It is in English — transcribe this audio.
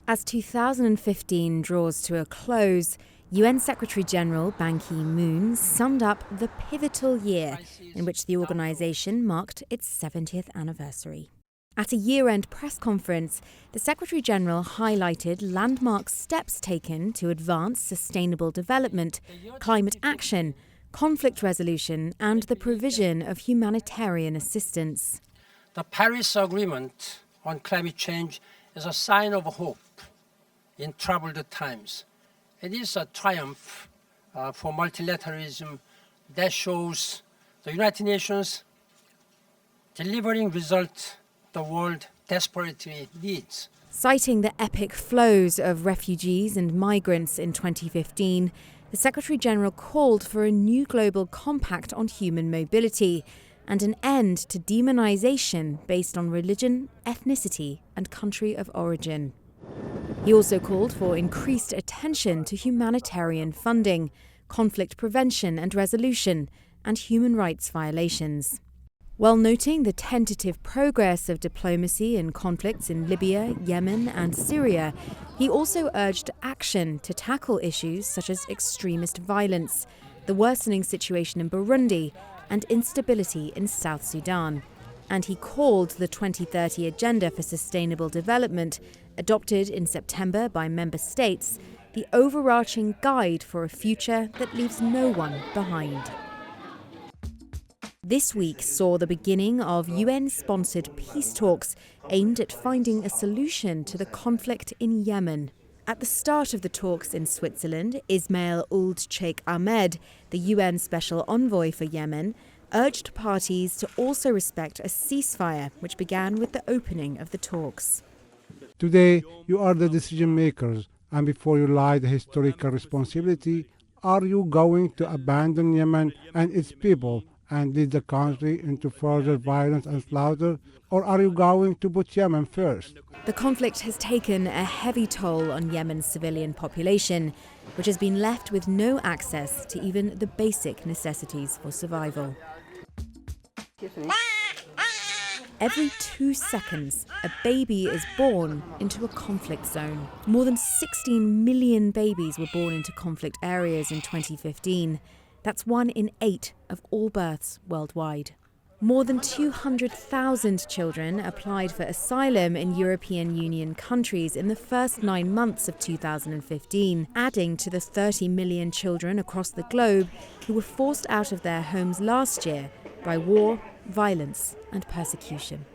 As 2015 draws to a close, UN Secretary-General Ban Ki-moon summed up the pivotal year in which the organisation marked its 70th anniversary. At a year-end press conference, the Secretary-General highlighted landmark steps taken to advance sustainable development, climate action, conflict resolution and the provision of humanitarian assistance. The Paris Agreement on climate change is a sign of hope in troubled times. It is a triumph for multilateralism that shows the United Nations delivering results the world desperately needs. Citing the epic flows of refugees and migrants in 2015, the Secretary-General called for a new global compact on human mobility and an end to demonization based on religion, ethnicity and country of origin. He also called for increased attention to humanitarian funding, conflict prevention and resolution, and human rights violations. While noting the tentative progress of diplomacy in conflicts in Libya, Yemen and Syria, he also urged action to tackle issues such as extremist violence, the worsening situation in Burundi and instability in South Sudan. And he called the 2030 Agenda for Sustainable Development, adopted in September by member states, the overarching guide for a future that leaves no one behind. This week saw the beginning of UN-sponsored peace talks aimed at finding a solution to the conflict in Yemen. At the start of the talks in Switzerland, Ismail Ould Sheikh Ahmed, the UN Special Envoy for Yemen, urged parties to also respect a ceasefire, which began with the opening of the talks. Today, you are the decision makers, and before you lie the historical responsibility, are you going to abandon Yemen and its people and lead the country into further violence and slaughter, or are you going to put Yemen first? The conflict has taken a heavy toll on Yemen's civilian population, which has been left with no access to even the basic necessities for survival. Every 2 seconds, a baby is born into a conflict zone. More than 16 million babies were born into conflict areas in 2015. That's 1 in 8 of all births worldwide. More than 200,000 children applied for asylum in European Union countries in the first 9 months of 2015, adding to the 30 million children across the globe who were forced out of their homes last year by war, violence and persecution.